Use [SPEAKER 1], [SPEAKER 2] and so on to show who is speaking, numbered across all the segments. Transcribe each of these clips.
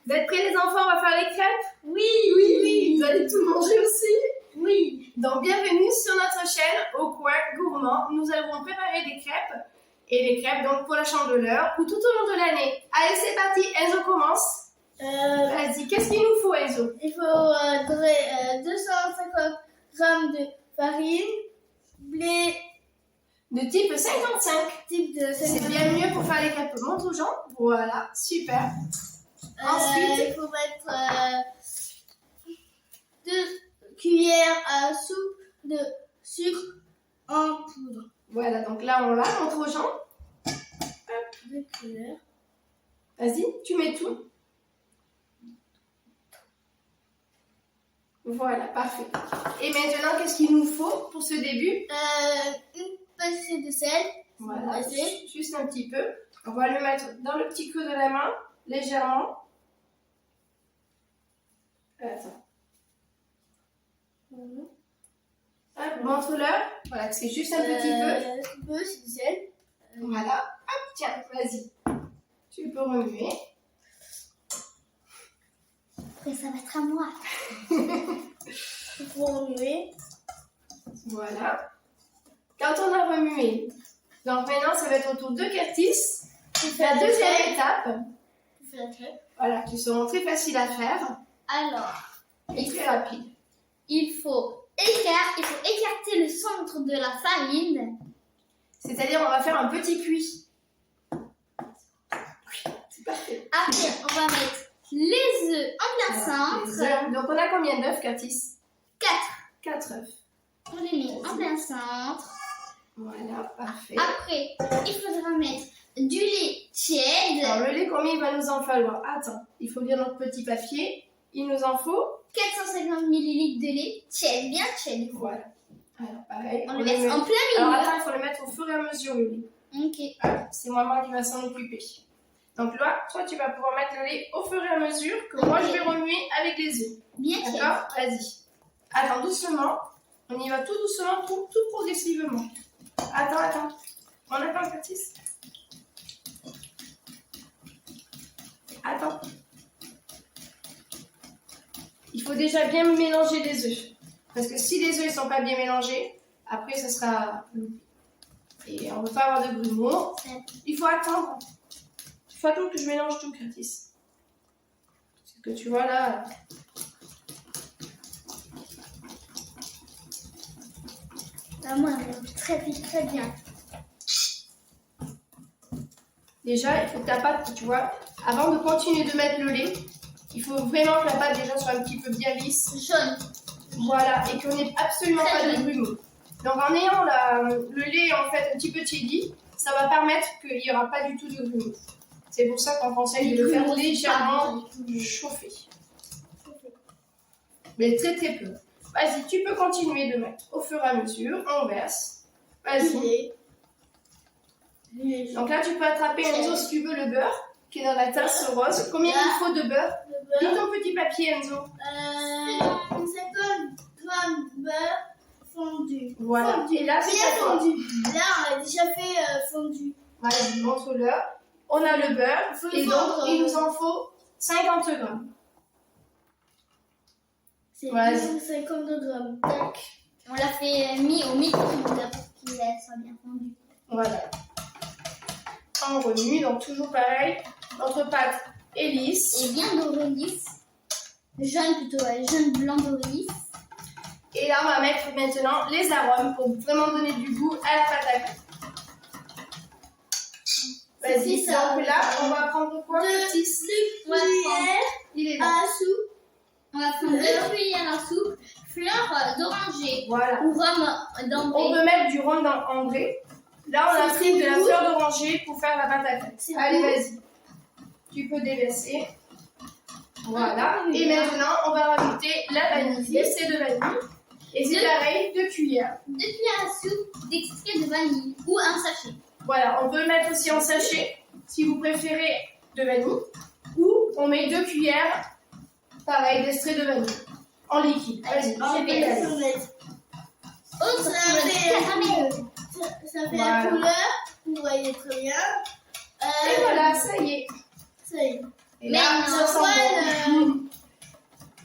[SPEAKER 1] Vous êtes prêts les enfants, on va faire les crêpes?
[SPEAKER 2] Oui.
[SPEAKER 1] Vous allez tout manger aussi?
[SPEAKER 2] Oui.
[SPEAKER 1] Donc bienvenue sur notre chaîne Au Coin Gourmand. Nous allons préparer des crêpes. Et les crêpes donc pour la chandeleur ou tout au long de l'année. Allez c'est parti, Enzo commence. Vas-y, qu'est-ce qu'il nous faut Enzo?
[SPEAKER 2] Il faut 250 grammes de farine, blé
[SPEAKER 1] De type 55.
[SPEAKER 2] type de
[SPEAKER 1] C'est bien mieux pour faire les crêpes. Montre aux gens. Voilà, super. Ensuite,
[SPEAKER 2] il faut mettre 2 cuillères à soupe de sucre en poudre.
[SPEAKER 1] voilà, donc là on l'a, montre aux gens.
[SPEAKER 2] 2 cuillères.
[SPEAKER 1] Vas-y, tu mets tout. Voilà, parfait. Et maintenant, qu'est-ce qu'il nous faut pour ce début?
[SPEAKER 2] Une pincée de sel.
[SPEAKER 1] Voilà,
[SPEAKER 2] Vas-y.
[SPEAKER 1] juste un petit peu. On va le mettre dans le petit creux de la main, légèrement. Attends. Hop, montre-leur. Voilà, c'est juste un petit peu.
[SPEAKER 2] C'est du sel.
[SPEAKER 1] Voilà. Hop, tiens, vas-y. Tu peux remuer.
[SPEAKER 2] Après, ça va être à moi. Il faut remuer.
[SPEAKER 1] Voilà. Quand on a remué, donc maintenant, ça va être au tour de Curtis. La deuxième étape.
[SPEAKER 2] Pour faire la crêpe.
[SPEAKER 1] Voilà, qui seront très faciles à faire
[SPEAKER 2] Alors,
[SPEAKER 1] et très rapides.
[SPEAKER 2] il faut écarter le centre de la farine.
[SPEAKER 1] C'est-à-dire, on va faire un petit puits. C'est parfait.
[SPEAKER 2] Après, on va mettre les œufs en plein
[SPEAKER 1] Voilà, les
[SPEAKER 2] centre.
[SPEAKER 1] œufs. Donc, on a combien d'œufs, Curtis?
[SPEAKER 2] 4.
[SPEAKER 1] 4 œufs.
[SPEAKER 2] On les met en plein centre.
[SPEAKER 1] Voilà, parfait.
[SPEAKER 2] Après, il faudra mettre du lait tiède.
[SPEAKER 1] Alors, le lait, combien il va nous en falloir? Attends, il faut lire notre petit papier. Il nous en faut
[SPEAKER 2] 450 ml de lait tiède, bien tiède.
[SPEAKER 1] Voilà. Alors, pareil.
[SPEAKER 2] On le met en plein
[SPEAKER 1] Alors,
[SPEAKER 2] milieu.
[SPEAKER 1] attends, il faut le mettre au fur et à mesure, le lait.
[SPEAKER 2] Ok.
[SPEAKER 1] Voilà, c'est maman qui va s'en occuper. Donc là, toi, tu vas pouvoir mettre le lait au fur et à mesure que moi, je vais remuer avec les œufs.
[SPEAKER 2] Bien tiède.
[SPEAKER 1] D'accord? Vas-y. Attends, doucement. On y va tout doucement, tout progressivement. Attends. On attend, Curtis. Attends. Il faut déjà bien mélanger les œufs. Parce que si les œufs ne sont pas bien mélangés, après, ça sera loupé. Et on ne veut pas avoir de grumeaux. Il faut attendre. Il faut attendre que je mélange tout, Curtis. C'est que tu vois là.
[SPEAKER 2] Ah, moi, on mélange très vite, très bien.
[SPEAKER 1] Déjà, il faut que ta pâte, tu vois, avant de continuer de mettre le lait, il faut vraiment que la pâte déjà soit un petit peu bien lisse.
[SPEAKER 2] Jaune.
[SPEAKER 1] Voilà, et qu'on n'ait absolument
[SPEAKER 2] Très
[SPEAKER 1] pas de
[SPEAKER 2] jaune.
[SPEAKER 1] grumeaux. Donc en ayant le lait en fait un petit peu tiédi, ça va permettre qu'il n'y aura pas du tout de grumeaux. C'est pour ça qu'on conseille de le faire légèrement chauffer. Mais très peu. Vas-y, tu peux continuer de mettre au fur et à mesure, on verse. Vas-y. Donc là, tu peux attraper Enzo si tu veux le beurre qui est dans la tasse rose. Combien il faut de beurre? Lis ton petit papier, Enzo.
[SPEAKER 2] 50 grammes de beurre fondu.
[SPEAKER 1] Voilà.
[SPEAKER 2] Fondu.
[SPEAKER 1] Et là, c'est
[SPEAKER 2] Bien
[SPEAKER 1] à toi.
[SPEAKER 2] fondu. Là, on a déjà fait fondu.
[SPEAKER 1] Vas-y, montre-leur. On a le beurre
[SPEAKER 2] Faut
[SPEAKER 1] et
[SPEAKER 2] le
[SPEAKER 1] donc
[SPEAKER 2] fondre.
[SPEAKER 1] il nous en faut 50 grammes.
[SPEAKER 2] C'est
[SPEAKER 1] Vas-y.
[SPEAKER 2] 250 grammes. Tac. On l'a fait mis au micro-ondes pour qu'il soit bien fondu.
[SPEAKER 1] Voilà. On remue, donc toujours pareil. Notre pâte est lisse.
[SPEAKER 2] Et bien doré lisse. Jaune plutôt, ouais, jaune blanc doré lisse.
[SPEAKER 1] Et là, on va mettre maintenant les arômes pour vraiment donner du goût à la pâte à crêpes. Vas-y,
[SPEAKER 2] C'est ça.
[SPEAKER 1] donc là, on va prendre quoi, Curtis?
[SPEAKER 2] On va prendre
[SPEAKER 1] Il est là.
[SPEAKER 2] à soupe. On va prendre 2 cuillères à soupe. Fleur d'oranger.
[SPEAKER 1] Voilà.
[SPEAKER 2] Ou rhum
[SPEAKER 1] On
[SPEAKER 2] d'ambré.
[SPEAKER 1] peut mettre du rhum d'ambré. Là, on a
[SPEAKER 2] C'est
[SPEAKER 1] pris de la
[SPEAKER 2] tout.
[SPEAKER 1] fleur d'oranger pour faire la pâte à crêpes.
[SPEAKER 2] C'est
[SPEAKER 1] Allez,
[SPEAKER 2] tout.
[SPEAKER 1] vas-y. Tu peux déverser. Voilà. Et maintenant, on va rajouter la vanille, l'extrait de vanille. Et c'est pareil, 2 cuillères.
[SPEAKER 2] 2 cuillères à soupe d'extrait de vanille ou un sachet.
[SPEAKER 1] Voilà, on peut le mettre aussi en sachet, si vous préférez, de vanille. Ou on met 2 cuillères, pareil, d'extrait de vanille, en liquide. Vas-y,
[SPEAKER 2] Je vais
[SPEAKER 1] la
[SPEAKER 2] mettre. Autre, caramel.
[SPEAKER 3] Ça fait
[SPEAKER 1] Voilà.
[SPEAKER 3] la couleur, vous voyez très bien.
[SPEAKER 1] Et voilà, ça y est.
[SPEAKER 3] Ça y est.
[SPEAKER 1] Et
[SPEAKER 2] Mais
[SPEAKER 1] là,
[SPEAKER 2] non,
[SPEAKER 1] ça sent bon.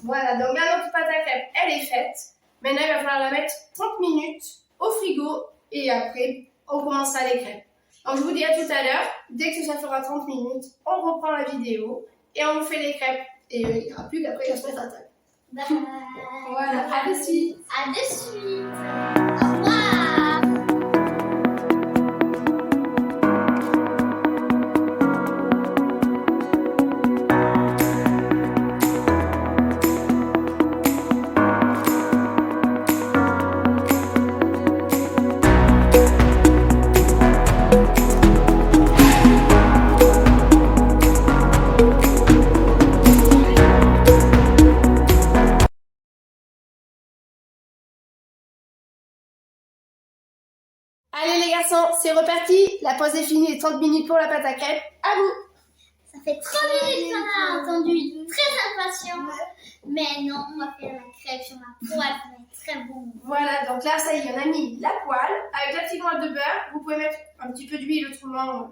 [SPEAKER 1] Voilà, donc là, notre pâte à crêpes, elle est faite. Maintenant, il va falloir la mettre 30 minutes au frigo et après, on commencera les crêpes. Donc, je vous dis à tout à l'heure. Dès que ça fera 30 minutes, on reprend la vidéo et on vous fait les crêpes. Et il n'y aura plus qu'après, il va se mettre à table.
[SPEAKER 2] Bye.
[SPEAKER 1] Voilà, à de suite.
[SPEAKER 2] À de suite. Au revoir.
[SPEAKER 1] Allez les garçons, c'est reparti. La pause est finie, les 30 minutes pour la pâte à crêpes. À vous.
[SPEAKER 2] Ça fait 30 minutes qu'on a entendu, très impatient. Mais non, on va faire la crêpe sur la poêle, ça va être très bon.
[SPEAKER 1] Voilà, donc là, ça y est, on a mis la poêle avec la petite moelle de beurre. Vous pouvez mettre un petit peu d'huile autrement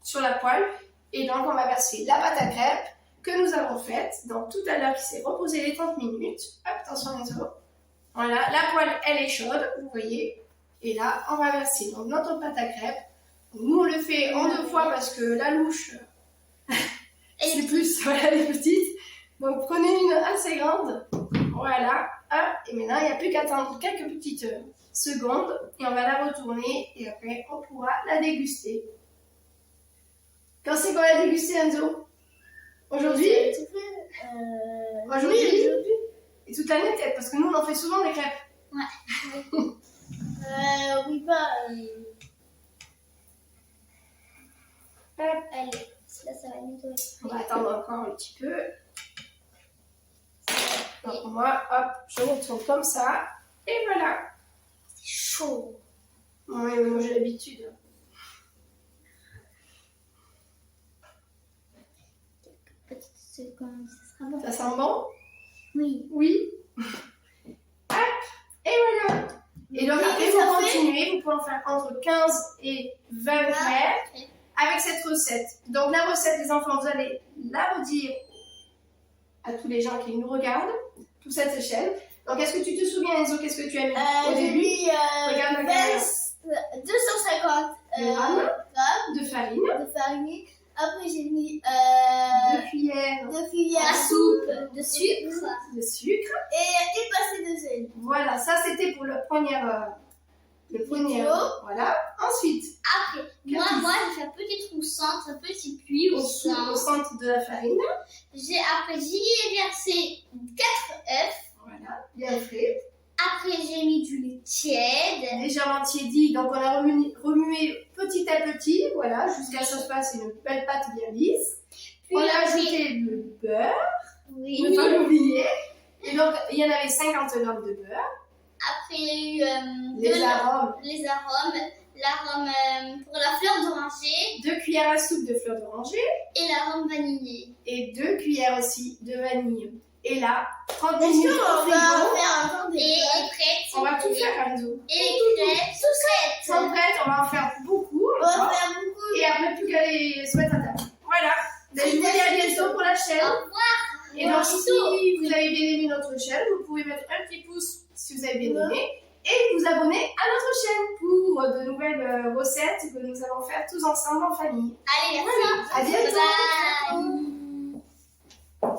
[SPEAKER 1] sur la poêle. Et donc, on va verser la pâte à crêpes que nous avons faite. Donc, tout à l'heure, qui s'est reposée les 30 minutes. Hop, attention les os. Voilà, la poêle, elle est chaude, vous voyez. Et là, on va verser donc, notre pâte à crêpes. Nous, on le fait en 2 fois parce que la louche, c'est plus, voilà, les petites. Donc, prenez une assez grande. Voilà. Hop, et maintenant, il n'y a plus qu'à attendre quelques petites secondes. Et on va la retourner. Et après, on pourra la déguster. Quand c'est qu'on va déguster, Enzo? Aujourd'hui? Aujourd'hui? Et toute l'année, peut-être, parce que nous, on en fait souvent des crêpes.
[SPEAKER 2] Ouais.
[SPEAKER 3] Oui, pas.
[SPEAKER 1] Hop.
[SPEAKER 2] Allez, là, ça va nettoyer.
[SPEAKER 1] On va attendre encore un petit peu. Donc, moi, hop, je retourne comme ça. Et voilà.
[SPEAKER 2] C'est chaud.
[SPEAKER 1] Oui, mais moi, j'ai l'habitude.
[SPEAKER 2] Petite seconde, ça sera bon.
[SPEAKER 1] Ça sent bon?
[SPEAKER 2] Oui.
[SPEAKER 1] Oui. Hop. Et voilà. Et donc,
[SPEAKER 3] Oui,
[SPEAKER 1] après,
[SPEAKER 3] ça
[SPEAKER 1] vous
[SPEAKER 3] fait-
[SPEAKER 1] continuez. Vous pouvez en faire entre 15 et 20 crêpes avec cette recette. Donc, la recette, les enfants, vous allez la redire à tous les gens qui nous regardent, toute cette chaîne. Donc, est-ce que tu te souviens, Enzo, qu'est-ce que tu as mis au
[SPEAKER 3] J'ai
[SPEAKER 1] début?
[SPEAKER 3] mis
[SPEAKER 1] Regarde la caméra.
[SPEAKER 3] 250
[SPEAKER 1] grammes
[SPEAKER 3] grammes
[SPEAKER 1] de farine,
[SPEAKER 3] de farine. Après, j'ai mis
[SPEAKER 1] 2 cuillères
[SPEAKER 3] 2 cuillères
[SPEAKER 2] La
[SPEAKER 3] à soupe
[SPEAKER 2] soupe de sucre.
[SPEAKER 1] de sucre.
[SPEAKER 3] et une passée de sel.
[SPEAKER 1] Voilà, ça c'était pour le premier.
[SPEAKER 3] Vidéo.
[SPEAKER 1] Voilà. Ensuite,
[SPEAKER 2] Après, moi, j'ai fait un petit trou centre, un petit puits au
[SPEAKER 1] au
[SPEAKER 2] centre.
[SPEAKER 1] centre de la farine.
[SPEAKER 2] Après, j'y ai versé 4 œufs.
[SPEAKER 1] Voilà, bien fait.
[SPEAKER 2] Après, j'ai mis du lait tiède.
[SPEAKER 1] Légèrement tiédi, donc on a remué petit à petit, voilà, jusqu'à ce que ça se fasse une belle pâte bien lisse.
[SPEAKER 2] Puis
[SPEAKER 1] On a
[SPEAKER 2] après,
[SPEAKER 1] ajouté le beurre,
[SPEAKER 2] oui.
[SPEAKER 1] ne pas l'oublier. Et donc, il y en avait 50 grammes de beurre.
[SPEAKER 2] Après, il y a eu
[SPEAKER 1] Les arômes,
[SPEAKER 2] les arômes. L'arôme pour la fleur d'oranger
[SPEAKER 1] 2 cuillères à soupe de fleur d'oranger
[SPEAKER 2] et l'arôme vanillé.
[SPEAKER 1] et 2 cuillères aussi de vanille. Et là, 30
[SPEAKER 3] Est-ce
[SPEAKER 1] minutes
[SPEAKER 3] qu'on
[SPEAKER 1] au
[SPEAKER 3] va
[SPEAKER 1] frigo.
[SPEAKER 3] faire un temps de
[SPEAKER 2] Et est prête.
[SPEAKER 1] On va tout faire, Enzo.
[SPEAKER 2] Et les crêpes sont
[SPEAKER 1] Sont
[SPEAKER 2] prêtes.
[SPEAKER 1] prêtes, on va en faire beaucoup.
[SPEAKER 3] On va
[SPEAKER 1] encore.
[SPEAKER 3] faire beaucoup.
[SPEAKER 1] Et après, plus qu'à les se mettre à table. Voilà. Ben, je vous dis à bientôt pour la chaîne.
[SPEAKER 2] Au revoir.
[SPEAKER 1] Et donc, si vous avez bien aimé notre chaîne, vous pouvez mettre un petit pouce si vous avez bien aimé. Et vous abonner à notre chaîne pour de nouvelles recettes que nous allons faire tous ensemble en famille.
[SPEAKER 2] Allez, merci.
[SPEAKER 1] À bientôt.
[SPEAKER 2] Bye.